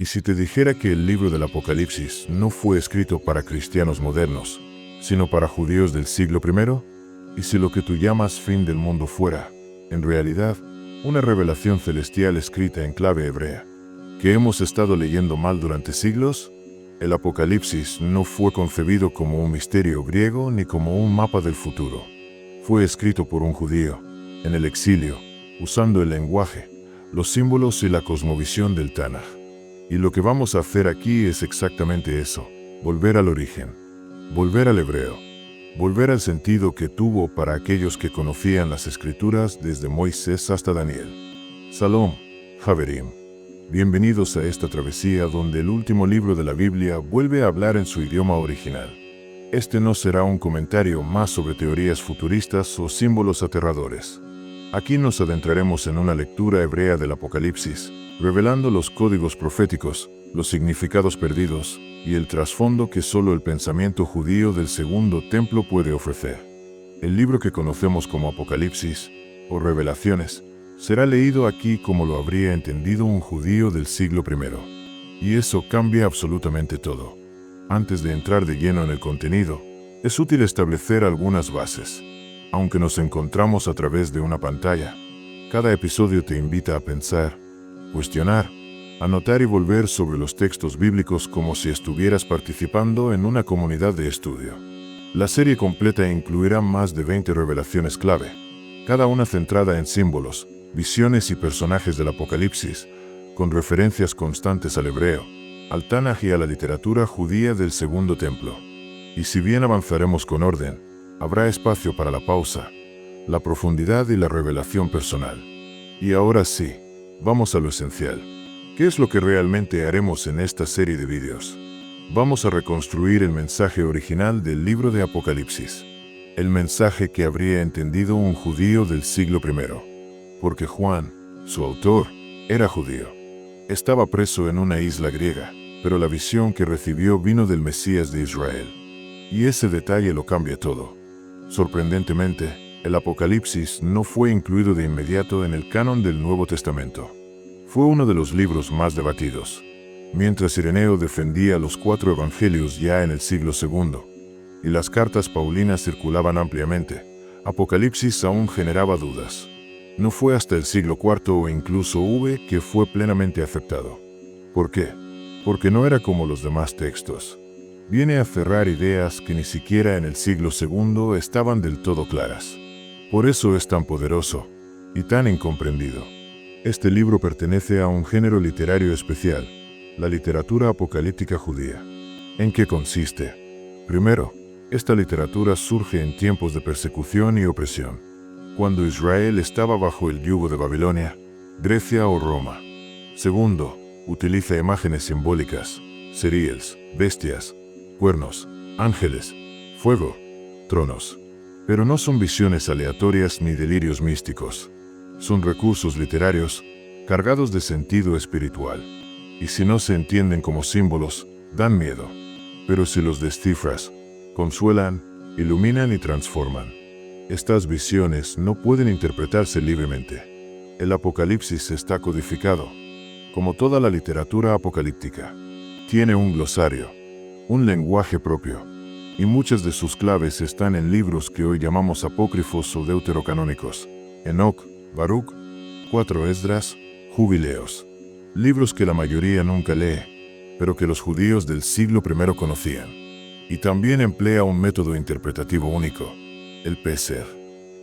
¿Y si te dijera que el libro del Apocalipsis no fue escrito para cristianos modernos, sino para judíos del siglo I? ¿Y si lo que tú llamas fin del mundo fuera, en realidad, una revelación celestial escrita en clave hebrea, que hemos estado leyendo mal durante siglos? El Apocalipsis no fue concebido como un misterio griego ni como un mapa del futuro. Fue escrito por un judío, en el exilio, usando el lenguaje, los símbolos y la cosmovisión del Tanaj. Y lo que vamos a hacer aquí es exactamente eso, volver al origen, volver al hebreo, volver al sentido que tuvo para aquellos que conocían las Escrituras desde Moisés hasta Daniel. Shalom, Haverim. Bienvenidos a esta travesía donde el último libro de la Biblia vuelve a hablar en su idioma original. Este no será un comentario más sobre teorías futuristas o símbolos aterradores. Aquí nos adentraremos en una lectura hebrea del Apocalipsis, revelando los códigos proféticos, los significados perdidos y el trasfondo que solo el pensamiento judío del Segundo Templo puede ofrecer. El libro que conocemos como Apocalipsis, o Revelaciones, será leído aquí como lo habría entendido un judío del siglo I. Y eso cambia absolutamente todo. Antes de entrar de lleno en el contenido, es útil establecer algunas bases. Aunque nos encontramos a través de una pantalla, cada episodio te invita a pensar, cuestionar, anotar y volver sobre los textos bíblicos como si estuvieras participando en una comunidad de estudio. La serie completa incluirá más de 20 revelaciones clave, cada una centrada en símbolos, visiones y personajes del Apocalipsis, con referencias constantes al hebreo, al Tanaj y a la literatura judía del Segundo Templo. Y si bien avanzaremos con orden, habrá espacio para la pausa, la profundidad y la revelación personal. Y ahora sí, vamos a lo esencial. ¿Qué es lo que realmente haremos en esta serie de vídeos? Vamos a reconstruir el mensaje original del libro de Apocalipsis. El mensaje que habría entendido un judío del siglo I. Porque Juan, su autor, era judío. Estaba preso en una isla griega, pero la visión que recibió vino del Mesías de Israel. Y ese detalle lo cambia todo. Sorprendentemente, el Apocalipsis no fue incluido de inmediato en el canon del Nuevo Testamento. Fue uno de los libros más debatidos. Mientras Ireneo defendía los 4 evangelios ya en el siglo II, y las cartas paulinas circulaban ampliamente, Apocalipsis aún generaba dudas. No fue hasta el siglo IV o incluso V que fue plenamente aceptado. ¿Por qué? Porque no era como los demás textos. Viene a cerrar ideas que ni siquiera en el siglo II estaban del todo claras. Por eso es tan poderoso y tan incomprendido. Este libro pertenece a un género literario especial, la literatura apocalíptica judía. ¿En qué consiste? Primero, esta literatura surge en tiempos de persecución y opresión, cuando Israel estaba bajo el yugo de Babilonia, Grecia o Roma. Segundo, utiliza imágenes simbólicas, cereals, bestias, cuernos, ángeles, fuego, tronos. Pero no son visiones aleatorias ni delirios místicos. Son recursos literarios, cargados de sentido espiritual. Y si no se entienden como símbolos, dan miedo. Pero si los descifras, consuelan, iluminan y transforman. Estas visiones no pueden interpretarse libremente. El Apocalipsis está codificado, como toda la literatura apocalíptica. Tiene un glosario, un lenguaje propio, y muchas de sus claves están en libros que hoy llamamos apócrifos o deuterocanónicos: Enoc, Baruch, 4 Esdras, Jubileos. Libros que la mayoría nunca lee, pero que los judíos del siglo I conocían. Y también emplea un método interpretativo único, el Peser.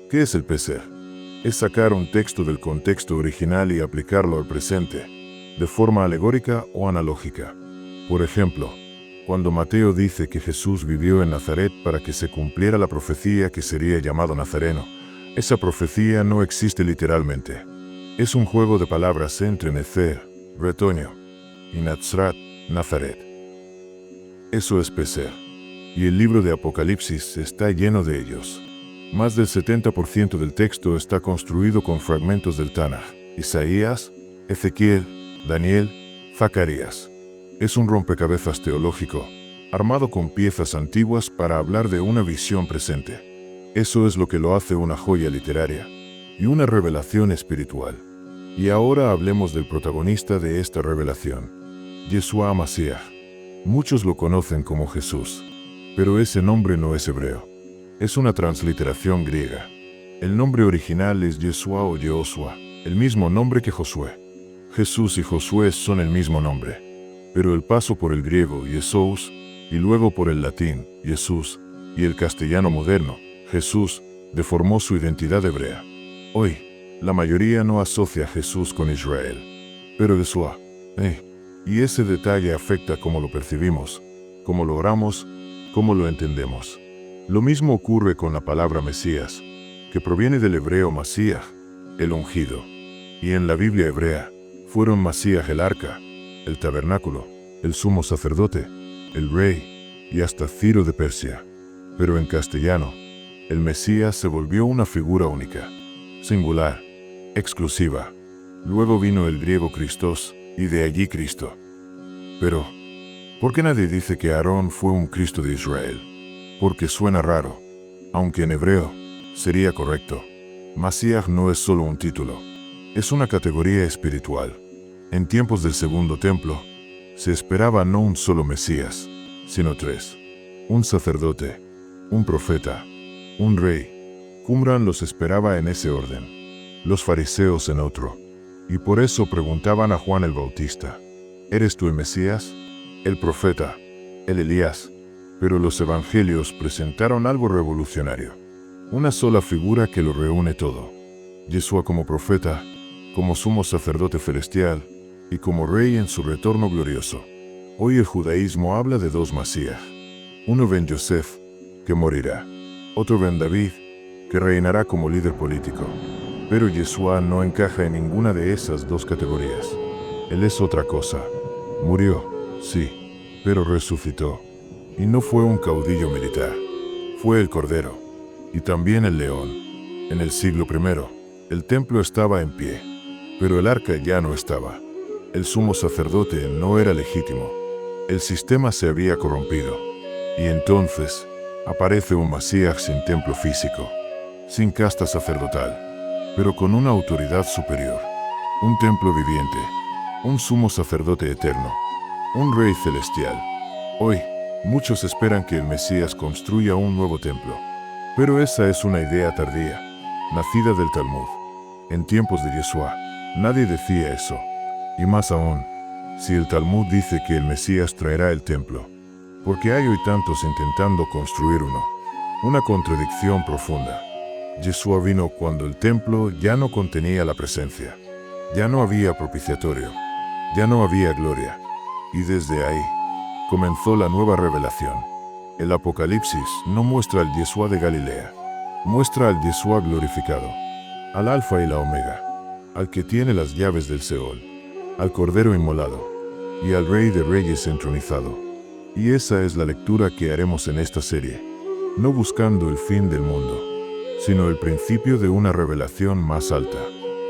¿Qué es el Peser? Es sacar un texto del contexto original y aplicarlo al presente, de forma alegórica o analógica. Por ejemplo, cuando Mateo dice que Jesús vivió en Nazaret para que se cumpliera la profecía que sería llamado Nazareno, esa profecía no existe literalmente. Es un juego de palabras entre Nezer, retoño, y Nazrat, Nazaret. Eso es Peser. Y el libro de Apocalipsis está lleno de ellos. Más del 70% del texto está construido con fragmentos del Tanaj: Isaías, Ezequiel, Daniel, Zacarías. Es un rompecabezas teológico, armado con piezas antiguas para hablar de una visión presente. Eso es lo que lo hace una joya literaria y una revelación espiritual. Y ahora hablemos del protagonista de esta revelación. Yeshua Mashiach. Muchos lo conocen como Jesús, pero ese nombre no es hebreo. Es una transliteración griega. El nombre original es Yeshua o Yehoshua, el mismo nombre que Josué. Jesús y Josué son el mismo nombre, pero el paso por el griego Jesús y luego por el latín Jesús y el castellano moderno Jesús deformó su identidad hebrea. Hoy, la mayoría no asocia a Jesús con Israel, pero Yeshua. Y ese detalle afecta cómo lo percibimos, cómo lo oramos, cómo lo entendemos. Lo mismo ocurre con la palabra Mesías, que proviene del hebreo Mashiach, el ungido. Y en la Biblia hebrea, fueron Mashiach el arca, el tabernáculo, el sumo sacerdote, el rey y hasta Ciro de Persia. Pero en castellano, el Mesías se volvió una figura única, singular, exclusiva. Luego vino el griego Christos, y de allí Cristo. Pero, ¿por qué nadie dice que Aarón fue un Cristo de Israel? Porque suena raro, aunque en hebreo sería correcto. Mashiach no es solo un título, es una categoría espiritual. En tiempos del Segundo Templo, se esperaba no un solo Mesías, sino tres: un sacerdote, un profeta, un rey. Qumran los esperaba en ese orden, los fariseos en otro. Y por eso preguntaban a Juan el Bautista: ¿eres tú el Mesías, el profeta, el Elías? Pero los evangelios presentaron algo revolucionario, una sola figura que lo reúne todo: Yeshua como profeta, como sumo sacerdote celestial y como rey en su retorno glorioso. Hoy el judaísmo habla de dos Masías: uno ben Yosef, que morirá; otro ben David, que reinará como líder político. Pero Yeshua no encaja en ninguna de esas dos categorías. Él es otra cosa. Murió, sí, pero resucitó. Y no fue un caudillo militar. Fue el Cordero. Y también el León. En el siglo I, el templo estaba en pie, pero el arca ya no estaba. El sumo sacerdote no era legítimo. El sistema se había corrompido. Y entonces aparece un Mashiach sin templo físico, sin casta sacerdotal, pero con una autoridad superior, un templo viviente, un sumo sacerdote eterno, un rey celestial. Hoy, muchos esperan que el Mesías construya un nuevo templo, pero esa es una idea tardía, nacida del Talmud. En tiempos de Yeshua, nadie decía eso. Y más aún, si el Talmud dice que el Mesías traerá el templo, ¿por qué hay hoy tantos intentando construir uno? Una contradicción profunda. Yeshua vino cuando el templo ya no contenía la presencia, ya no había propiciatorio, ya no había gloria. Y desde ahí comenzó la nueva revelación. El Apocalipsis no muestra al Yeshua de Galilea, muestra al Yeshua glorificado, al Alfa y la Omega, al que tiene las llaves del Seol, al Cordero inmolado y al Rey de Reyes entronizado. Y esa es la lectura que haremos en esta serie, no buscando el fin del mundo, sino el principio de una revelación más alta,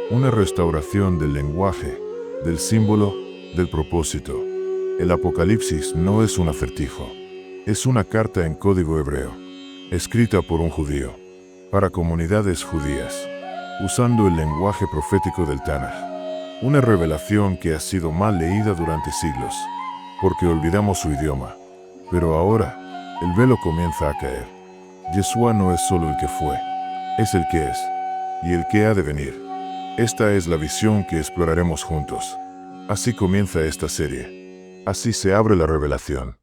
una restauración del lenguaje, del símbolo, del propósito. El Apocalipsis no es un acertijo, es una carta en código hebreo, escrita por un judío, para comunidades judías, usando el lenguaje profético del Tanaj. Una revelación que ha sido mal leída durante siglos, porque olvidamos su idioma. Pero ahora, el velo comienza a caer. Yeshua no es solo el que fue, es el que es, y el que ha de venir. Esta es la visión que exploraremos juntos. Así comienza esta serie. Así se abre la revelación.